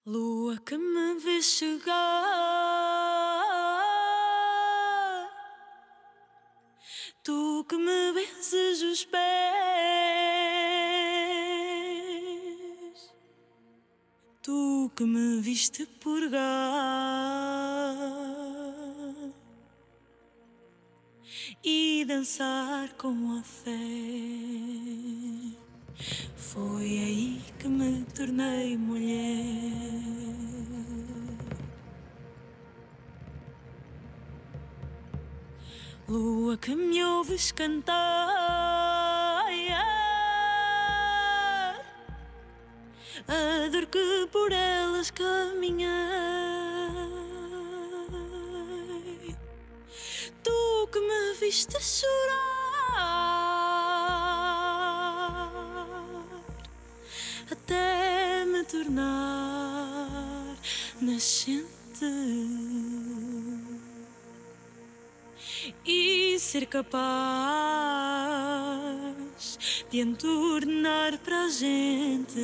Lua que me vê chegar, tu que me benzes os pés, tu que me viste purgar e dançar com a fé. Foi aí que me tornei mulher. Lua que me ouves cantar, a dor que por elas caminhei. Tu que me viste chorar, até me tornar nascente e ser capaz de entornar para a gente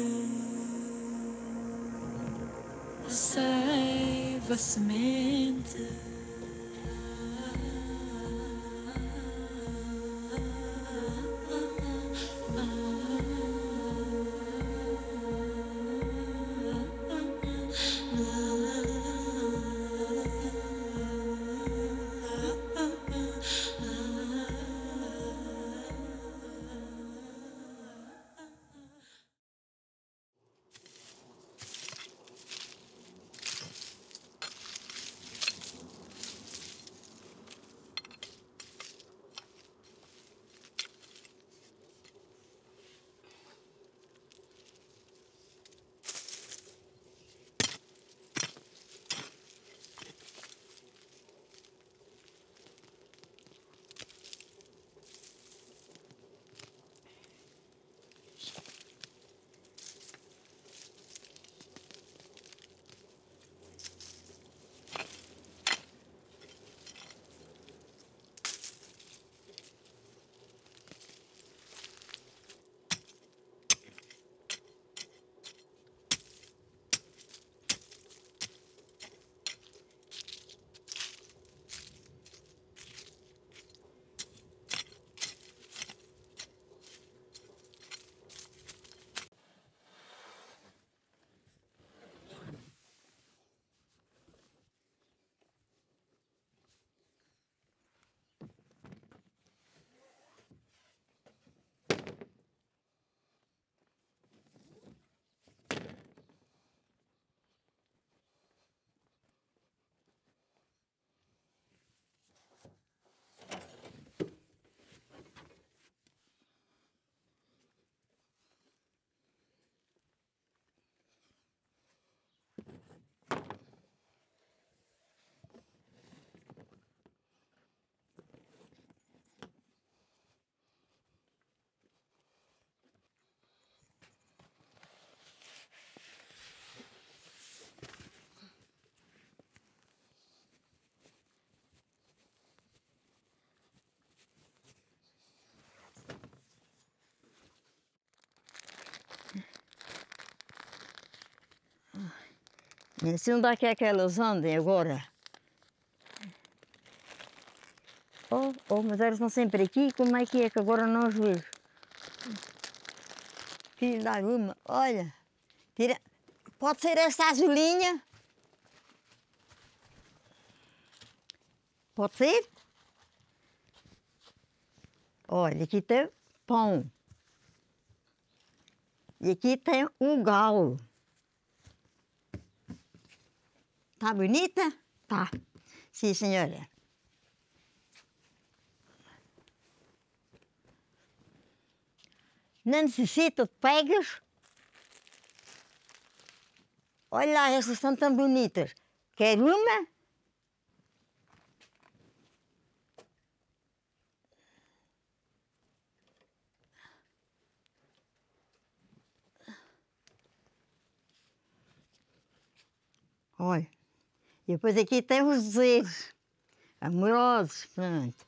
a seiva semente. Se onde é que elas andem agora? Mas elas estão sempre aqui, como é que agora não os vejo? Filho da Guma, olha, tira... Pode ser esta azulinha? Pode ser? Olha, aqui tem pão. E aqui tem um galo. Tá bonita? Tá. Sim, senhora. Não necessita de pegas? Olha lá, estas estão tão bonitas. Quer uma? Olha. E depois aqui tem os desejos. Amorosos, pronto.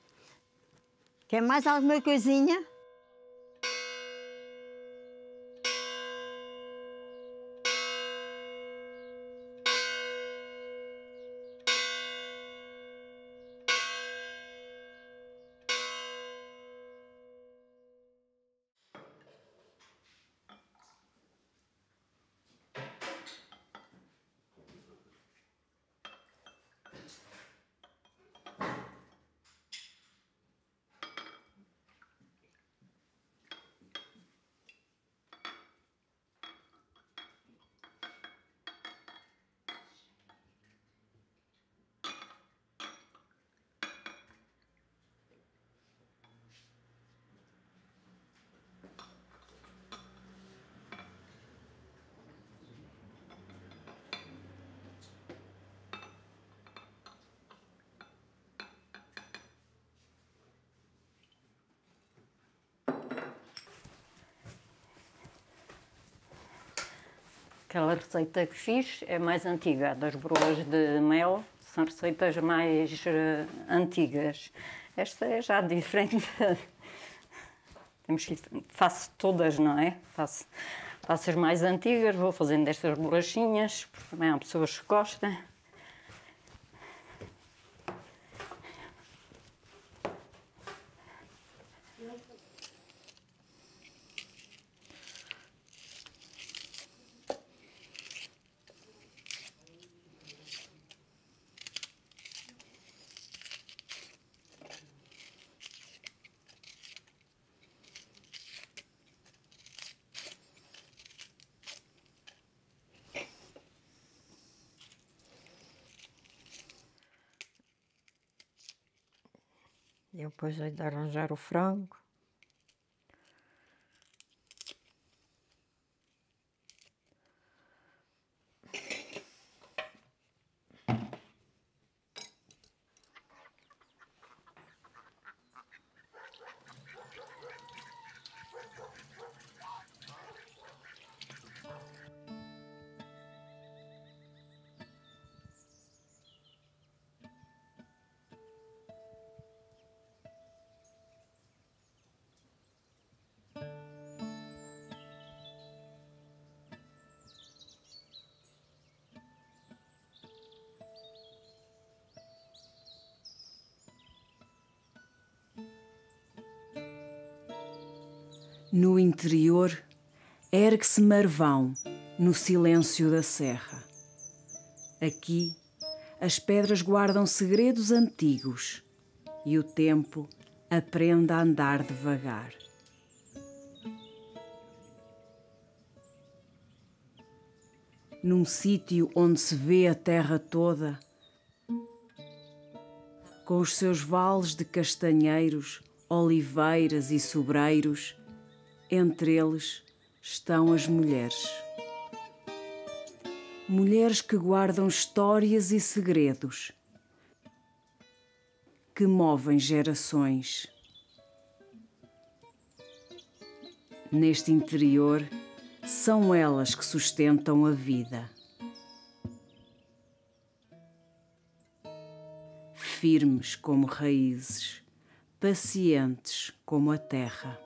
Quer mais alguma coisinha? Aquela receita que fiz é mais antiga, das broas de mel, são receitas mais antigas. Esta é já diferente. Faço todas, não é? Faço as mais antigas, vou fazendo estas bolachinhas, porque também há pessoas que gostam. Eu depois hei de arranjar o frango. No interior, ergue-se Marvão, no silêncio da serra. Aqui, as pedras guardam segredos antigos e o tempo aprende a andar devagar. Num sítio onde se vê a terra toda, com os seus vales de castanheiros, oliveiras e sobreiros, entre eles estão as mulheres. Mulheres que guardam histórias e segredos, que movem gerações. Neste interior, são elas que sustentam a vida. Firmes como raízes, pacientes como a terra.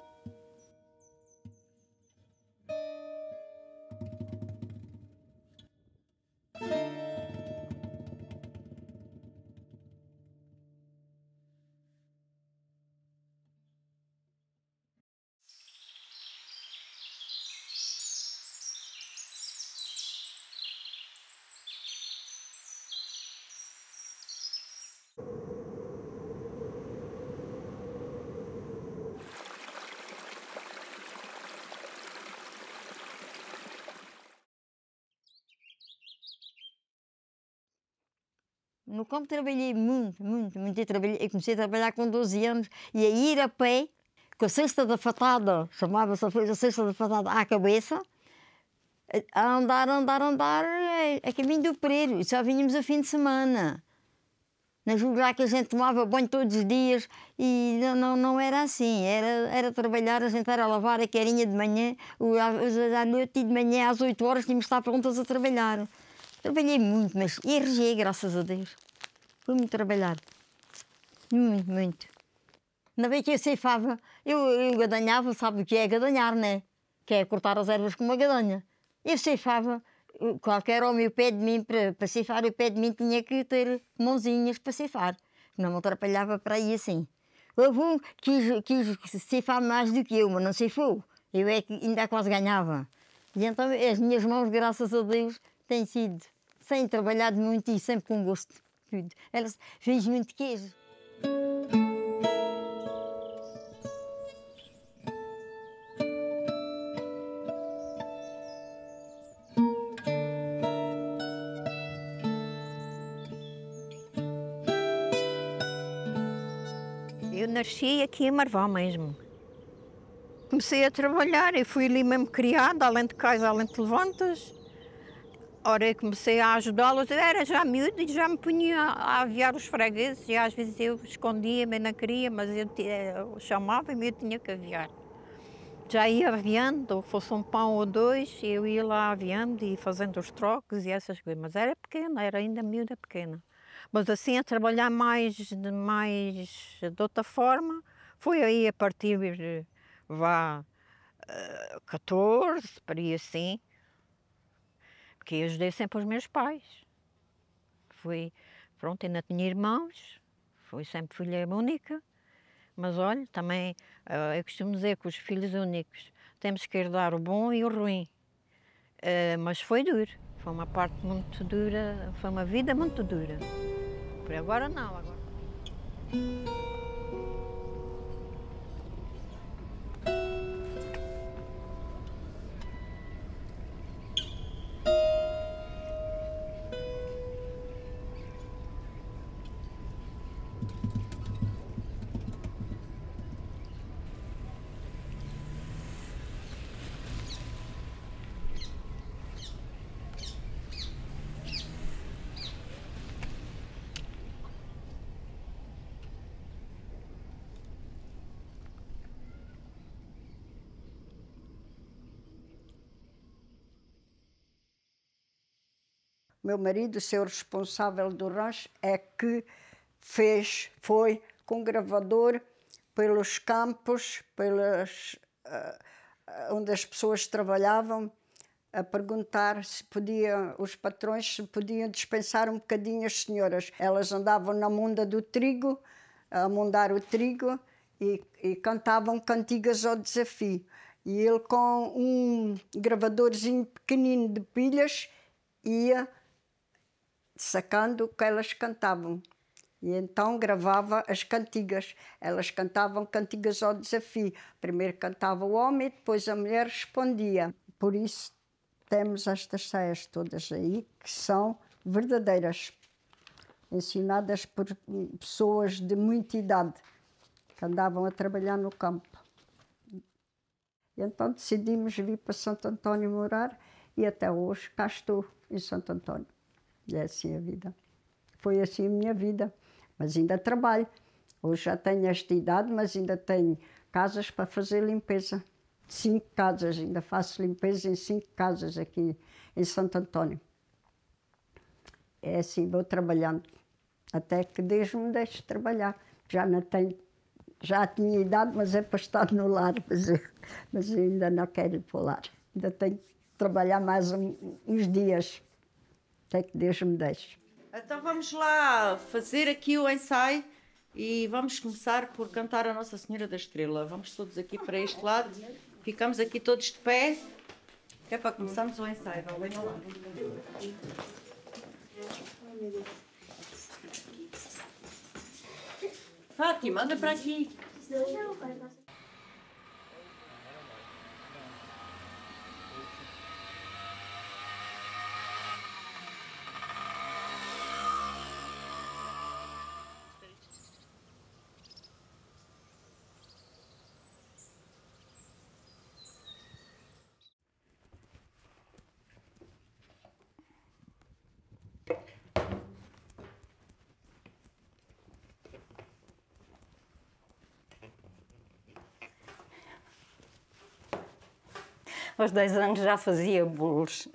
No campo trabalhei muito. Eu comecei a trabalhar com 12 anos e a ir a pé, com a cesta da fatada, chamava-se a cesta da fatada à cabeça, a andar, a caminho do Pereiro. E só vínhamos a fim de semana. Na julgar que a gente tomava banho todos os dias e não era assim. Era trabalhar, a gente era a lavar a carinha de manhã, à noite e de manhã às 8 horas tínhamos de estar prontas a trabalhar. Trabalhei muito, mas errei, graças a Deus. Foi muito trabalhado. Muito. Na vez que eu ceifava, eu gadanhava, sabe o que é gadanhar, né? Que é cortar as ervas com uma gadanha. Eu ceifava, qualquer homem, o pé de mim, para ceifar, o pé de mim tinha que ter mãozinhas para ceifar. Não me atrapalhava para ir assim. O avô quis ceifar mais do que eu, mas não ceifou. Eu é que ainda quase ganhava. E então as minhas mãos, graças a Deus, têm sido, sem trabalhado muito e sempre com gosto. Ela fez muito queijo. Eu nasci aqui em Marvão mesmo. Comecei a trabalhar e fui ali mesmo criada, além de casa, além de levantas. Ora, eu comecei a ajudá-los, eu era já miúda e já me punha a aviar os fregueses e às vezes eu escondia-me, não queria, mas eu chamava-me e eu tinha que aviar. já ia aviando, ou fosse um pão ou dois, eu ia lá aviando e fazendo os trocos e essas coisas. Mas era pequena, era ainda miúda pequena. Mas assim, a trabalhar mais de outra forma, foi aí a partir, vá, 14, para aí assim, porque eu ajudei sempre os meus pais. Fui, pronto, ainda tinha irmãos, fui sempre filha única, mas olha, também, eu costumo dizer que os filhos únicos temos que herdar o bom e o ruim. Mas foi duro, foi uma parte muito dura, foi uma vida muito dura. Por agora não, agora. Meu marido, o senhor responsável do rancho, é que foi com gravador pelos campos, onde as pessoas trabalhavam, a perguntar se os patrões se podiam dispensar um bocadinho as senhoras. Elas andavam na munda do trigo, a mondar o trigo e cantavam cantigas ao desafio. E ele, com um gravadorzinho pequenino de pilhas, ia sacando o que elas cantavam. E então gravava as cantigas. Elas cantavam cantigas ao desafio. Primeiro cantava o homem, depois a mulher respondia. Por isso temos estas saias todas aí, que são verdadeiras, ensinadas por pessoas de muita idade, que andavam a trabalhar no campo. E então decidimos vir para Santo Antônio morar e até hoje cá estou em Santo Antônio. E é assim a vida. Foi assim a minha vida. Mas ainda trabalho. Hoje já tenho esta idade, mas ainda tenho casas para fazer limpeza. 5 casas, ainda faço limpeza em 5 casas aqui em Santo Antônio. É assim, vou trabalhando. Até que Deus me deixe trabalhar. Já tinha idade, mas é para estar no lar. Mas eu ainda não quero ir para o lar. Ainda tenho que trabalhar mais uns dias. Até que Deus me deixe. Então vamos lá fazer aqui o ensaio e vamos começar por cantar a Nossa Senhora da Estrela. Vamos todos aqui para este lado, ficamos aqui todos de pé, que é para começarmos o ensaio. Venham lá. Fátima, anda para aqui. Aos 10 anos já fazia bolos.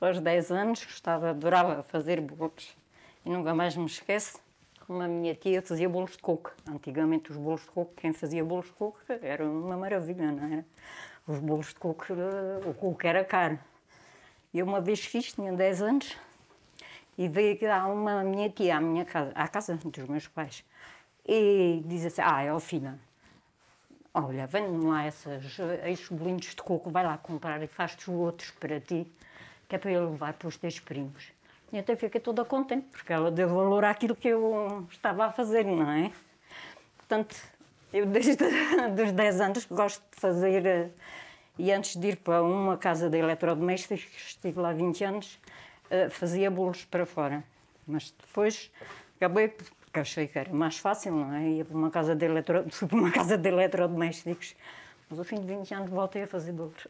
Aos 10 anos adorava fazer bolos. E nunca mais me esqueço como a minha tia fazia bolos de coco. Antigamente os bolos de coco, quem fazia bolos de coco era uma maravilha, não era? Os bolos de coco, o coco era caro. E uma vez fiz, tinha 10 anos, e veio uma minha tia à minha casa, à casa dos meus pais, e diz assim, filha, olha, vende-me lá estes bolinhos de coco, vai lá comprar e faz-te os outros para ti, que é para eu levar para os teus primos. E até fiquei toda contente, porque ela deu valor àquilo que eu estava a fazer, não é? Portanto, eu desde os 10 anos gosto de fazer, e antes de ir para uma casa de eletrodomésticos, estive lá 20 anos, fazia bolos para fora. Mas depois acabei, porque achei que era mais fácil, não é? Ia para uma casa fui para uma casa de eletrodomésticos, mas ao fim de 20 anos voltei a fazer bolos.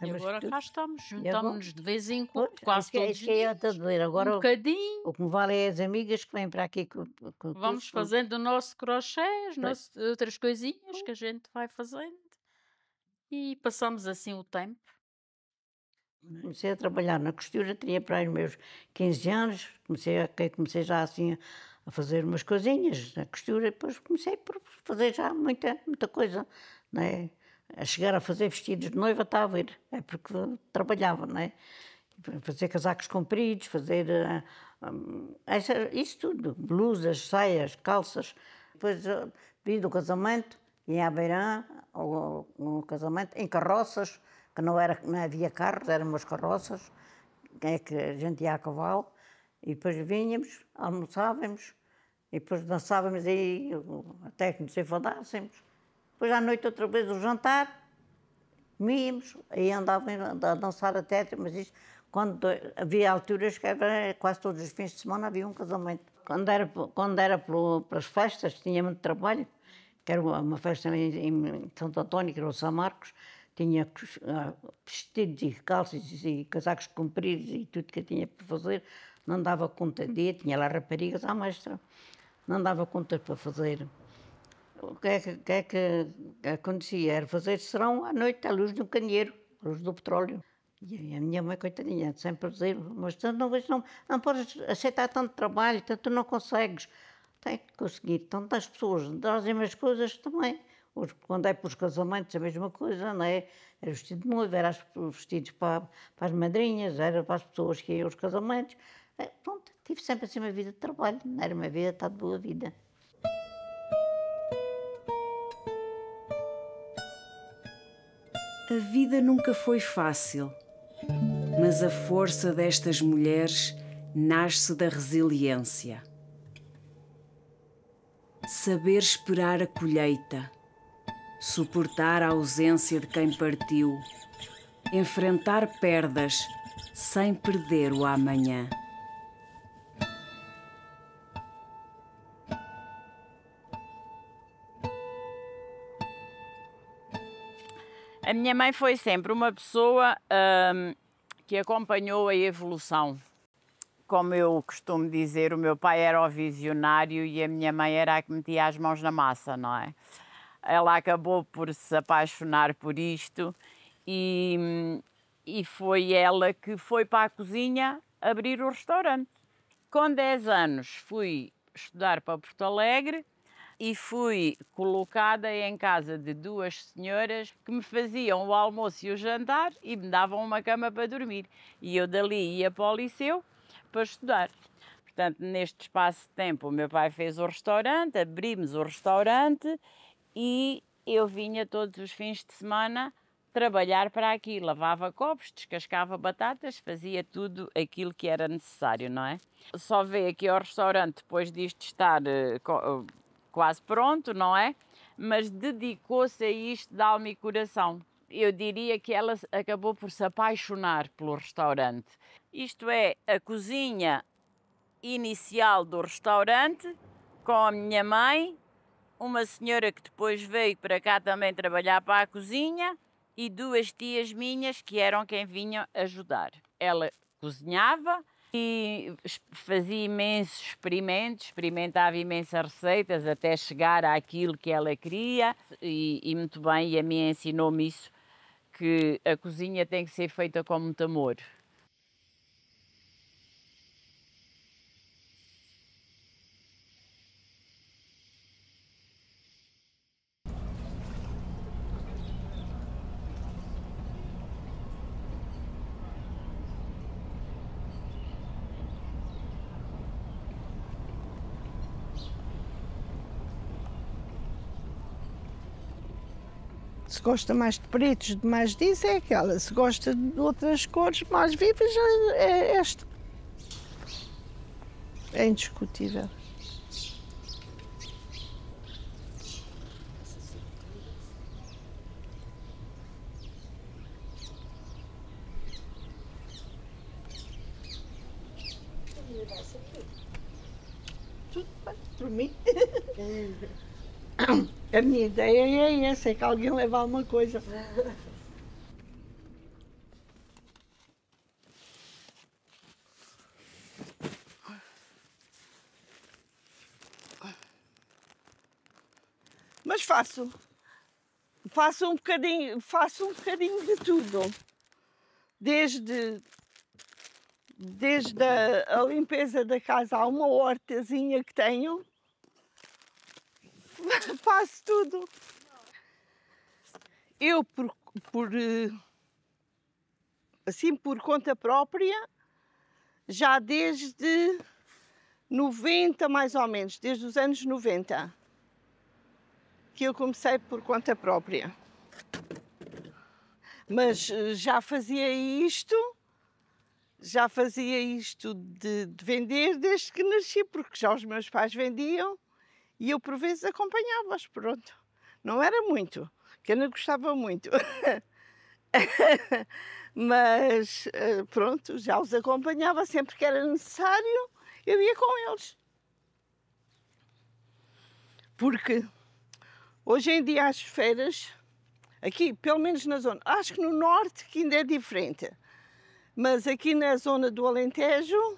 E agora cá estamos, agora? juntamos-nos de vez em quando, Pois, quase todos os isso que eu ia dias. te dizer. Agora Um bocadinho. o que me vale é as amigas que vêm para aqui Vamos fazendo o nosso crochê, outras coisinhas que a gente vai fazendo. E passamos assim o tempo. Comecei a trabalhar na costura, tinha para aí os meus 15 anos, comecei já assim a fazer umas coisinhas na costura, e depois comecei por fazer já muita coisa, né? A chegar a fazer vestidos de noiva, está a ver, é porque trabalhava, né? Fazer casacos compridos, fazer isso tudo, blusas, saias, calças. Depois vim do casamento, ia à Beirã, no casamento, em carroças, que não havia carros, eram umas carroças, que a gente ia a cavalo, e depois vinhamos, almoçávamos, e depois dançávamos aí, até que nos enfadássemos. Depois à noite outra vez o jantar, comíamos, aí andávamos a dançar até, mas isto, quando havia alturas que era, quase todos os fins de semana havia um casamento. Quando era pelas festas, tinha muito trabalho, que era uma festa em Santo António, que era o São Marcos, tinha vestidos e calças e casacos compridos e tudo que eu tinha para fazer, não dava conta de dia, tinha lá raparigas à mestra, não dava conta para fazer. O que é que acontecia? Era fazer serão à noite à luz do candeeiro, à luz do petróleo. E a minha mãe, coitadinha, sempre dizia, mas tu não podes aceitar tanto trabalho, tanto não consegues. Tem que conseguir. Tantas pessoas trazem as coisas também. Quando é para os casamentos, a mesma coisa, não é? Era vestido de noiva, era vestidos para as madrinhas, era para as pessoas que iam aos casamentos. Pronto, tive sempre assim uma vida de trabalho, não era uma vida, está de boa vida. A vida nunca foi fácil, mas a força destas mulheres nasce da resiliência. Saber esperar a colheita, suportar a ausência de quem partiu, enfrentar perdas sem perder o amanhã. A minha mãe foi sempre uma pessoa que acompanhou a evolução. Como eu costumo dizer, o meu pai era o visionário e a minha mãe era a que metia as mãos na massa, não é? Ela acabou por se apaixonar por isto e foi ela que foi para a cozinha abrir o restaurante. Com 10 anos fui estudar para Porto Alegre e fui colocada em casa de 2 senhoras que me faziam o almoço e o jantar e me davam uma cama para dormir. E eu dali ia para o liceu para estudar. Portanto, neste espaço de tempo, o meu pai fez o restaurante, abrimos o restaurante e eu vinha todos os fins de semana trabalhar para aqui. Lavava copos, descascava batatas, fazia tudo aquilo que era necessário, não é? Só veio aqui ao restaurante depois disto estar quase pronto, não é? Mas dedicou-se a isto de alma e coração. Eu diria que ela acabou por se apaixonar pelo restaurante. Isto é, a cozinha inicial do restaurante, com a minha mãe, uma senhora que depois veio para cá também trabalhar para a cozinha e 2 tias minhas que eram quem vinham ajudar. Ela cozinhava e fazia imensos experimentos, experimentava imensas receitas até chegar àquilo que ela queria e muito bem, e a mim ensinou-me isso, que a cozinha tem que ser feita com muito amor. Se gosta mais de pretos, de mais disso, é aquela. Se gosta de outras cores mais vivas, é esta. É indiscutível. Tudo bem, por mim. A minha ideia é essa, é que alguém leva alguma coisa. faço um bocadinho de tudo. Desde a limpeza da casa, há uma hortazinha que tenho. Faço tudo. Eu, por conta própria, já desde 90, mais ou menos, desde os anos 90, que eu comecei por conta própria. Mas já fazia isto de vender desde que nasci, porque já os meus pais vendiam e eu por vezes acompanhava-os, pronto. Não era muito, que eu não gostava muito. Mas pronto, já os acompanhava sempre que era necessário, eu ia com eles. Porque hoje em dia as feiras, aqui, pelo menos na zona, acho que no norte que ainda é diferente, mas aqui na zona do Alentejo,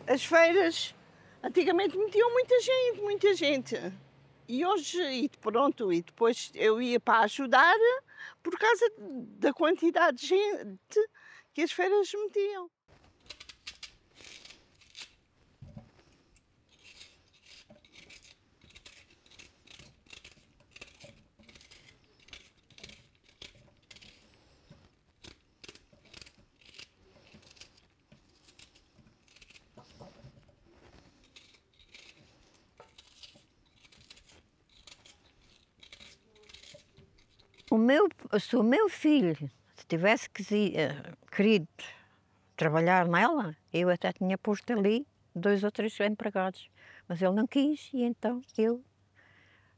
as feiras antigamente metiam muita gente. E hoje, e depois eu ia para ajudar por causa da quantidade de gente que as feiras metiam. Se o meu filho tivesse querido trabalhar nela, eu até tinha posto ali 2 ou 3 empregados. Mas ele não quis e então eu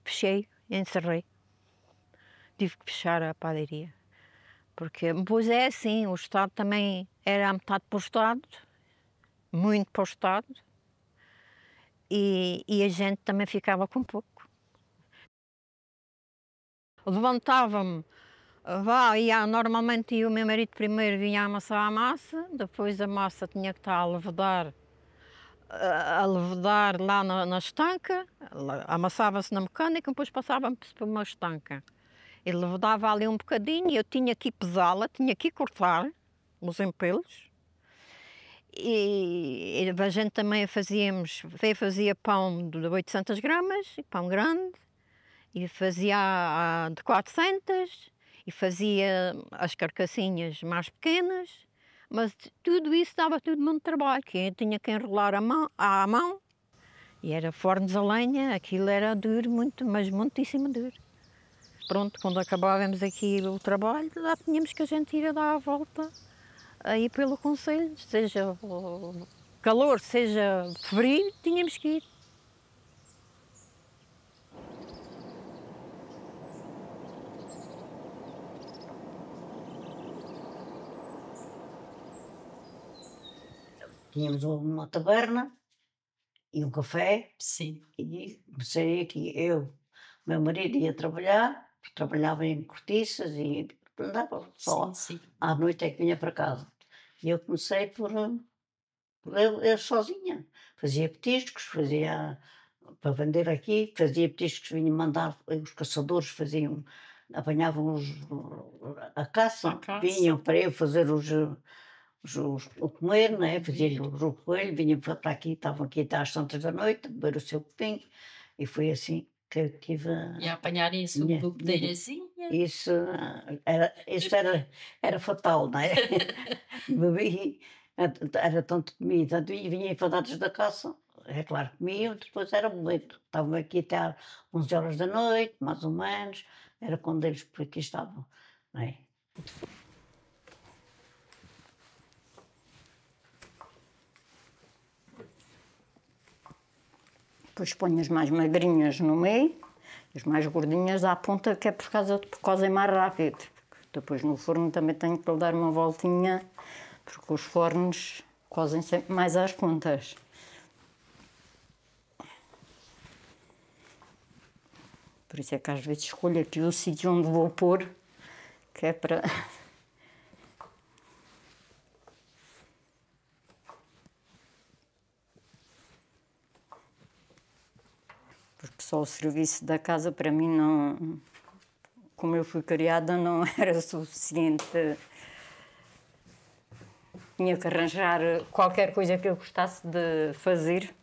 fechei, encerrei. Tive que fechar a padaria. Porque, pois é assim, o Estado também era a metade para o Estado, muito para o Estado, e a gente também ficava com pouco. Levantava-me, normalmente o meu marido primeiro vinha amassar a massa, depois a massa tinha que estar a levedar lá na estanca, amassava-se na mecânica, depois passava-se para uma estanca. Ele levedava ali um bocadinho, eu tinha que pesá-la, tinha que cortar os empelos. E a gente também fazia pão de 800 gramas, pão grande, e fazia de 400, e fazia as carcassinhas mais pequenas, mas tudo isso dava tudo muito trabalho, que eu tinha que enrolar à mão, e era fornos a lenha, aquilo era duro, mas muitíssimo duro. Pronto, quando acabávamos aqui o trabalho, lá tínhamos que a gente ir a dar a volta aí pelo concelho, seja calor, seja frio, tínhamos que ir. Tínhamos uma taberna e um café. Sim. E comecei aqui, meu marido ia trabalhar, trabalhava em cortiças e andava só. Sim. À noite é que vinha para casa. E eu comecei por eu sozinha. Fazia petiscos, fazia para vender aqui, fazia petiscos, vinha mandar, os caçadores apanhavam a caça, vinham para eu fazer o comer, né? Fazia o coelho, vinha para aqui, estavam aqui até às tantas da noite, beber o seu copinho, e foi assim que eu tive E a apanhar isso uma bebedeirazinha. Isso era fatal, não é? Bebi, era tanto comida, vinha enfadados da caça, é claro, comiam, depois era muito. Estavam aqui até às 11 horas da noite, mais ou menos, era quando eles por aqui estavam, não é? Depois ponho as mais magrinhas no meio, as mais gordinhas à ponta, que é por causa de cozem mais rápido. Depois no forno também tenho que lhe dar uma voltinha, porque os fornos cozem sempre mais às pontas. Por isso é que às vezes escolho aqui o sítio onde vou pôr, que é para... Porque Só o serviço da casa para mim não... Como eu fui criada, não era suficiente. Tinha que arranjar qualquer coisa que eu gostasse de fazer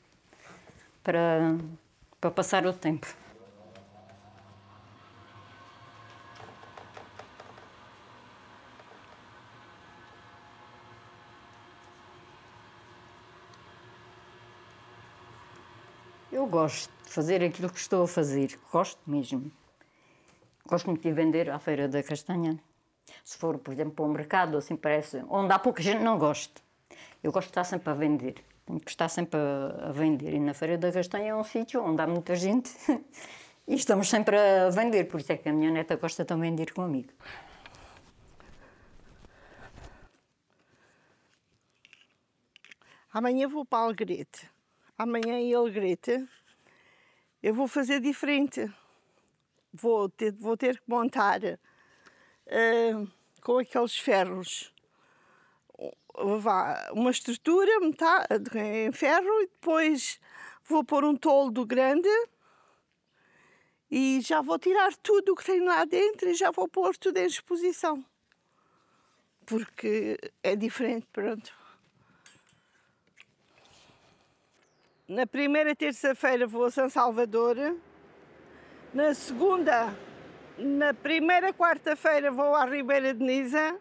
para passar o tempo. Eu gosto de fazer aquilo que estou a fazer, gosto mesmo. Gosto muito de vender à Feira da Castanha. Se for, por exemplo, para o mercado, assim parece, onde há pouca gente, não gosto. Eu gosto de estar sempre a vender, tenho que estar sempre a vender. E na Feira da Castanha é um sítio onde há muita gente e estamos sempre a vender, por isso é que a minha neta gosta também de ir comigo. Amanhã vou para Alegrete. Amanhã em Alegrete eu vou fazer diferente. Vou ter que montar com aqueles ferros uma estrutura em ferro e depois vou pôr um toldo grande e já vou tirar tudo o que tem lá dentro e já vou pôr tudo em exposição. Porque é diferente, pronto. Na primeira terça-feira vou a São Salvador. Na primeira quarta-feira vou à Ribeira de Nisa.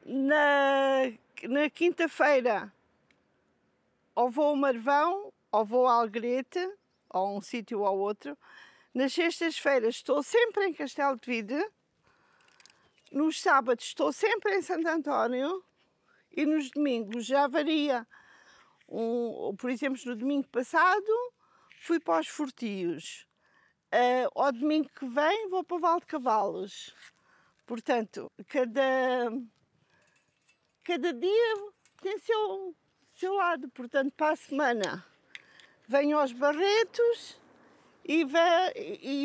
Na quinta-feira ou vou ao Marvão, ou vou a Alegrete, ou a um sítio ou ao outro. Nas sextas-feiras estou sempre em Castelo de Vide. Nos sábados estou sempre em Santo António. E nos domingos já varia. Por exemplo, no domingo passado fui para os Fortios. Ao domingo que vem vou para o Val de Cavalos. Portanto, cada dia tem seu lado. Portanto, para a semana venho aos Barretos e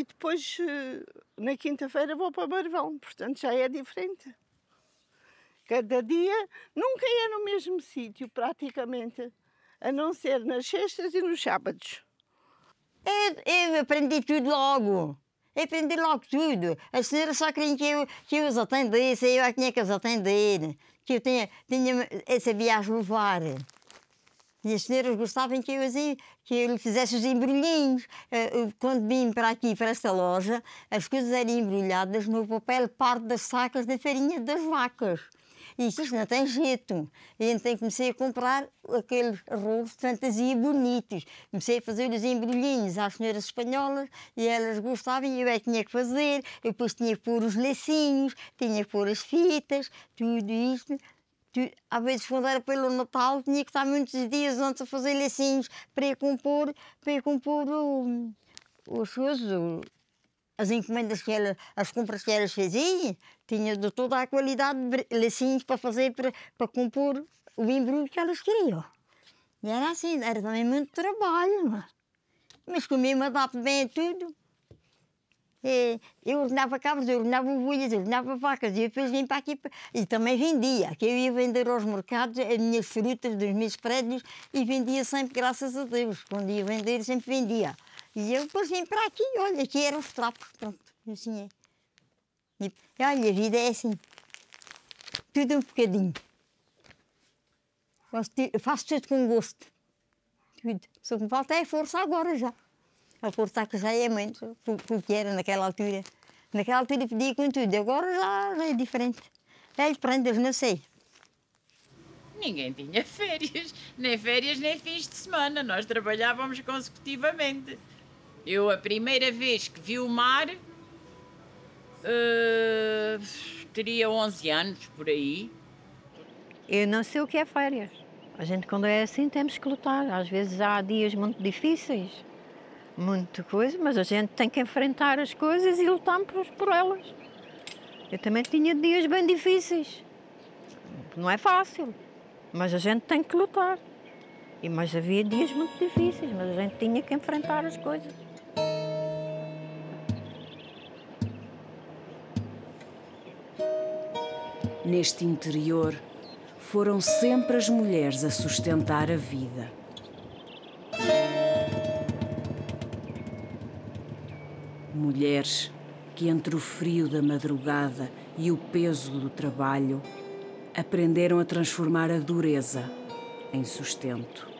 depois na quinta-feira vou para Marvão. Portanto, já é diferente. Cada dia nunca é no mesmo sítio, praticamente. A não ser nas sextas e nos sábados. Eu aprendi tudo logo. Eu aprendi logo tudo. As senhoras só queriam que eu os atendesse, eu tinha que os atender. Que eu sabia as levar. E as senhoras gostavam que eu lhe fizesse os embrulhinhos. Quando vim para aqui, para esta loja, as coisas eram embrulhadas no papel parte das sacas da farinha das vacas. E isto não tem jeito. E então comecei a comprar aqueles rolos de fantasia bonitos. Comecei a fazer os embrulhinhos às senhoras espanholas e elas gostavam e eu é que tinha que fazer. Eu depois tinha que pôr os lacinhos, tinha que pôr as fitas, tudo isto. Às vezes, quando era pelo Natal, tinha que estar muitos dias antes a fazer lacinhos para ir compor as encomendas as compras que elas faziam. Tinha de toda a qualidade de lacinhos para fazer, para compor o embrulho que elas queriam. E era assim, era também muito trabalho. Mas como eu me adapto bem a tudo. Eu ordenava cabras, eu ordenava ovelhas, eu ordenava vacas, e depois vim para aqui e também vendia, que eu ia vender aos mercados as minhas frutas dos meus prédios e vendia sempre, graças a Deus. Quando ia vender, sempre vendia. E eu depois vim para aqui, olha, aqui eram os trapos, pronto, assim é. E olha, a vida é assim, tudo um bocadinho. Faço tudo com gosto, tudo. Só que me falta é força agora já. A força que já é muito, porque era naquela altura. Naquela altura pedia com tudo, agora já é diferente. Prendas, não sei. Ninguém tinha férias, nem fins de semana. Nós trabalhávamos consecutivamente. Eu, a primeira vez que vi o mar, teria 11 anos, por aí. Eu não sei o que é férias. A gente, quando é assim, temos que lutar. Às vezes há dias muito difíceis, muita coisa, mas a gente tem que enfrentar as coisas e lutar por elas. Eu também tinha dias bem difíceis. Não é fácil, mas a gente tem que lutar. Mas havia dias muito difíceis, mas a gente tinha que enfrentar as coisas. Neste interior, foram sempre as mulheres a sustentar a vida. mulheres que, entre o frio da madrugada e o peso do trabalho, aprenderam a transformar a dureza em sustento.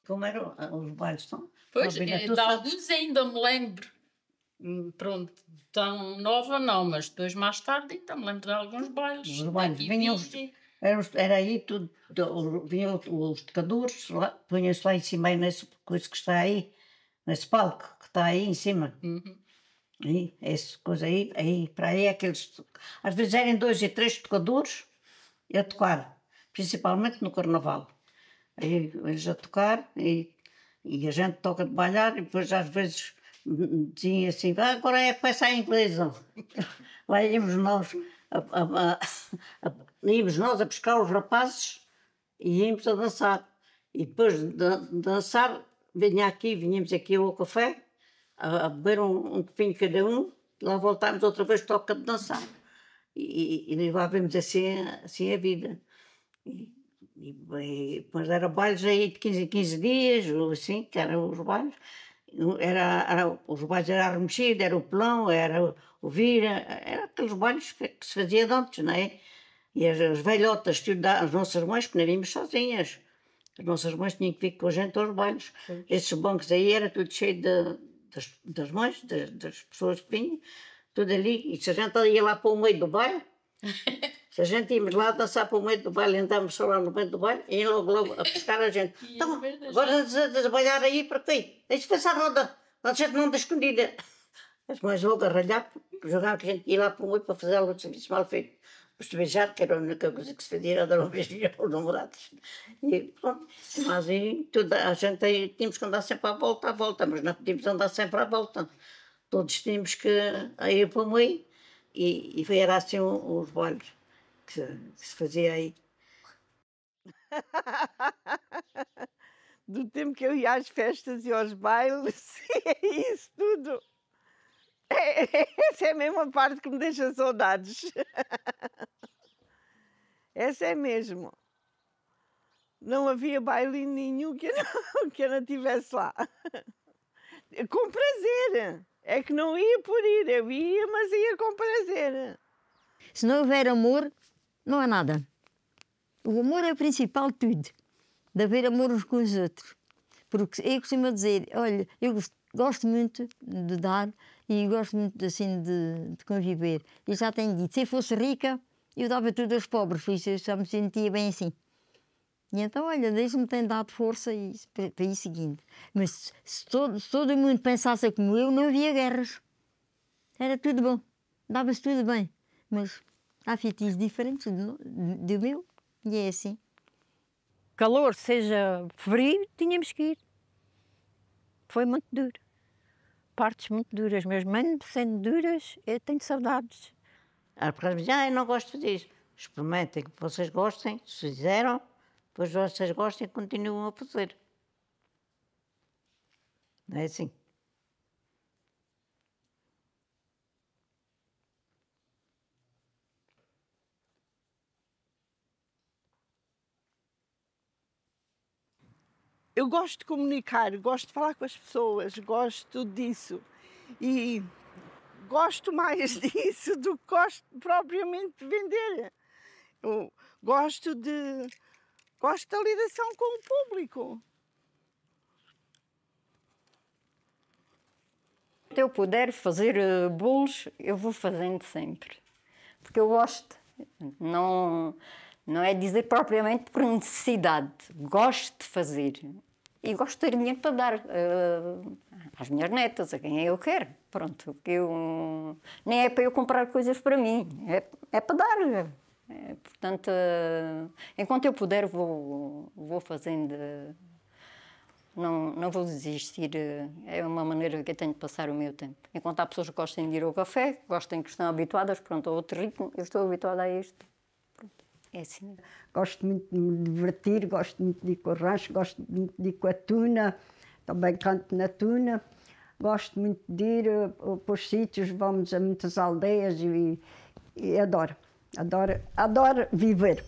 Como eram os bailes? Estão? Pois, Robina, tu de sabes? alguns ainda me lembro. Pronto, tão nova não, mas depois mais tarde ainda me lembro de alguns bailes. Os bailes Aqui vinham, vi- era aí tudo, vinham os tocadores, punham-se lá em cima, aí nesse coisa que está aí, nesse palco que está aí em cima. Aí, essa coisa aí para aí, aqueles. Às vezes eram 2 e 3 tocadores a tocar, principalmente no carnaval. Aí eles a tocar e a gente toca de bailar e depois às vezes diziam assim, agora é a peça inglesa. Lá íamos nós íamos nós a buscar os rapazes e íamos a dançar. E depois de dançar, vinhamos aqui ao café, a beber um copinho cada um, lá voltámos outra vez toca de dançar. E levávamos assim a vida. E depois era bailes aí de 15 em 15 dias, ou assim, que eram os bailes. Os bailes era a remexida, era o pelão, era o vira, era aqueles bailes que se fazia de antes, não é? E as velhotas, as nossas mães, que não íamos sozinhas. As nossas mães tinham que vir com a gente aos bailes. Esses bancos aí era tudo cheio das mães, das pessoas que vinham, tudo ali. E se a gente ia lá para o meio do baile, se a gente íamos lá dançar para o meio do baile, andávamos só lá no meio do baile, e logo a pescar a gente. Então, agora andas a bailar aí para quê? Deixa de passar a roda, a gente não anda escondida. As mães logo a ralhar, jogavam que a gente ia lá para o meio para fazer algo de serviço mal feito. Depois de beijar, que era a única coisa que se fazia, era dar um beijinho aos namorados. E pronto, mas aí tudo, a gente aí tínhamos que andar sempre à volta, mas não podíamos andar sempre à volta. Todos tínhamos que ir para o meio e era assim os bailes que se fazia aí. Do tempo que eu ia às festas e aos bailes, é isso tudo. Essa é mesmo a parte que me deixa saudades. Essa é mesmo. Não havia baile nenhum que eu não tivesse lá. Com prazer. É que não ia por ir, eu ia, mas ia com prazer. Se não houver amor, não há nada. O amor é o principal de tudo. De haver amor uns com os outros. Porque eu costumo dizer, olha, eu gosto muito de dar e gosto muito assim de conviver. Eu já tenho dito, se eu fosse rica, eu dava tudo aos pobres, por isso eu já me sentia bem assim. E então, olha, Deus me tem dado força para ir seguindo. Mas se todo mundo pensasse como eu, não havia guerras. Era tudo bom, dava-se tudo bem. Mas há feitiços diferentes do meu, e é assim. Calor, seja frio, tínhamos que ir. Foi muito duro. Partes muito duras, mesmo sendo duras, eu tenho saudades. Por causa de eu não gosto de fazer isso. Experimentem que vocês gostem, se fizeram, depois vocês gostem e continuam a fazer. Não é assim? Eu gosto de comunicar, gosto de falar com as pessoas, gosto disso. E gosto mais disso do que gosto propriamente de vender. Eu gosto da ligação com o público. Se eu puder fazer bolos, eu vou fazendo sempre. Porque eu gosto. Não é dizer propriamente por necessidade. Gosto de fazer. E gosto de ter dinheiro para dar às minhas netas, a quem eu quero. Pronto, nem é para eu comprar coisas para mim, é para dar. Portanto, enquanto eu puder, vou fazendo. Não vou desistir. É uma maneira que eu tenho de passar o meu tempo. Enquanto há pessoas que gostam de ir ao café, que estão habituadas, pronto, a outro ritmo, eu estou habituada a isto. Pronto. É assim. Gosto muito de me divertir, gosto muito de ir com o rancho, gosto muito de ir com a tuna, também canto na tuna. Gosto muito de ir para os sítios, vamos a muitas aldeias e adoro, adoro, adoro viver.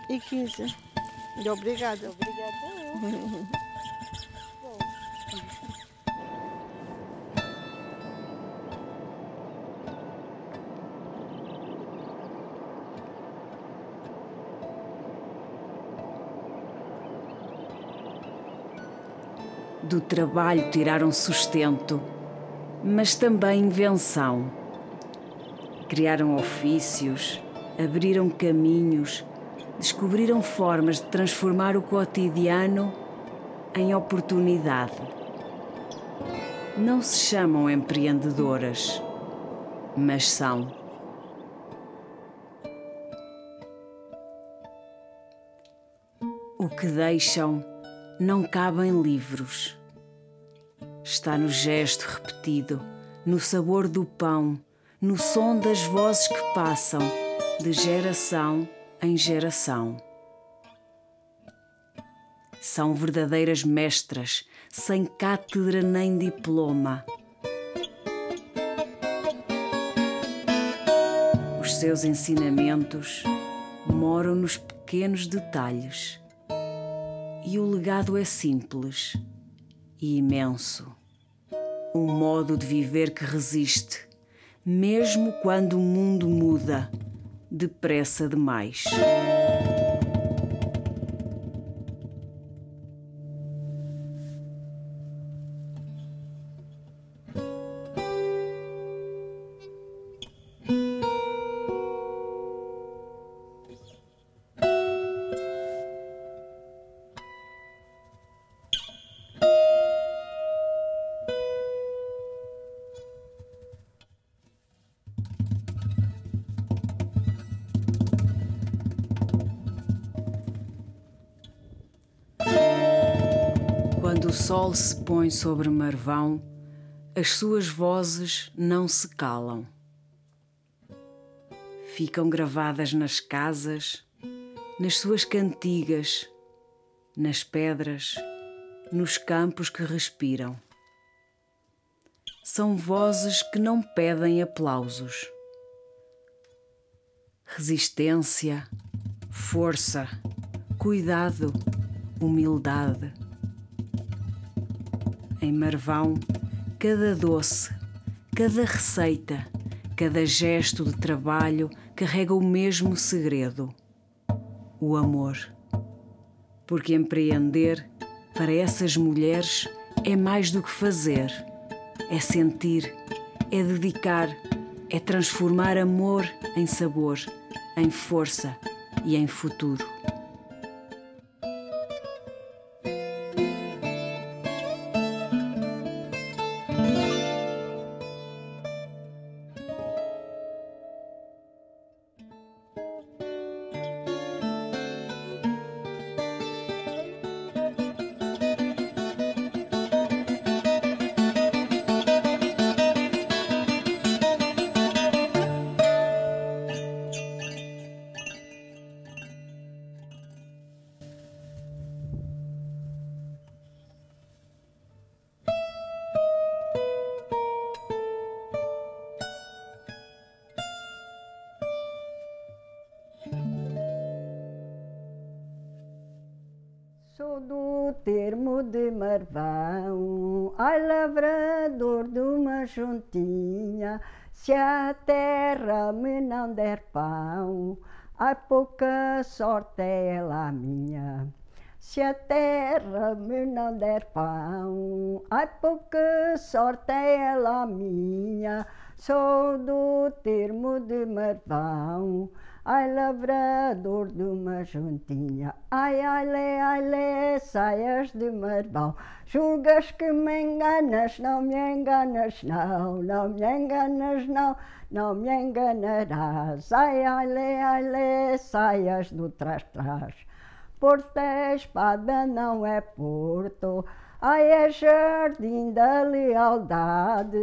E 15. E obrigada. Obrigada. Do trabalho tiraram sustento, mas também invenção. Criaram ofícios, abriram caminhos, descobriram formas de transformar o cotidiano em oportunidade. Não se chamam empreendedoras, mas são. O que deixam não cabe em livros. Está no gesto repetido, no sabor do pão, no som das vozes que passam de geração em geração. São verdadeiras mestras, sem cátedra nem diploma. Os seus ensinamentos moram nos pequenos detalhes. E o legado é simples e imenso. Um modo de viver que resiste, mesmo quando o mundo muda depressa demais. Quando o sol se põe sobre Marvão, as suas vozes não se calam. Ficam gravadas nas casas, nas suas cantigas, nas pedras, nos campos que respiram. São vozes que não pedem aplausos. Resistência, força, cuidado, humildade. Em Marvão, cada doce, cada receita, cada gesto de trabalho carrega o mesmo segredo: o amor. Porque empreender, para essas mulheres, é mais do que fazer. É sentir, é dedicar, é transformar amor em sabor, em força e em futuro. Sou do termo de Marvão, ai lavrador de uma juntinha, se a terra me não der pão, ai pouca sorte é ela minha. Se a terra me não der pão, ai pouca sorte é ela minha. Sou do termo de Marvão, ai lavrador de uma juntinha, ai lê, saias de Marvão. Julgas que me enganas, não me enganas não, não me enganas não, não me enganarás. Ai lê, saias do trás. Porto é espada, não é porto, ai é jardim da lealdade,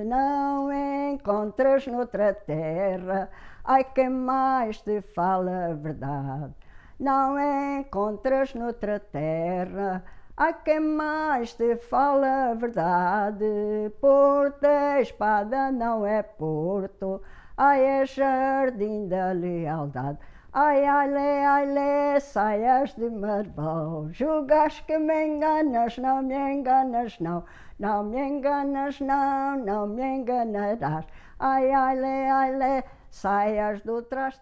não encontras noutra terra, ai quem mais te fala a verdade. Não encontras noutra terra, ai quem mais te fala a verdade. Porto é espada, não é porto, ai é jardim da lealdade. Ai lê, saias de Marvão. Julgas que me enganas, não me enganas não, não me enganas não, não me enganarás. Ai lê, saias do trás.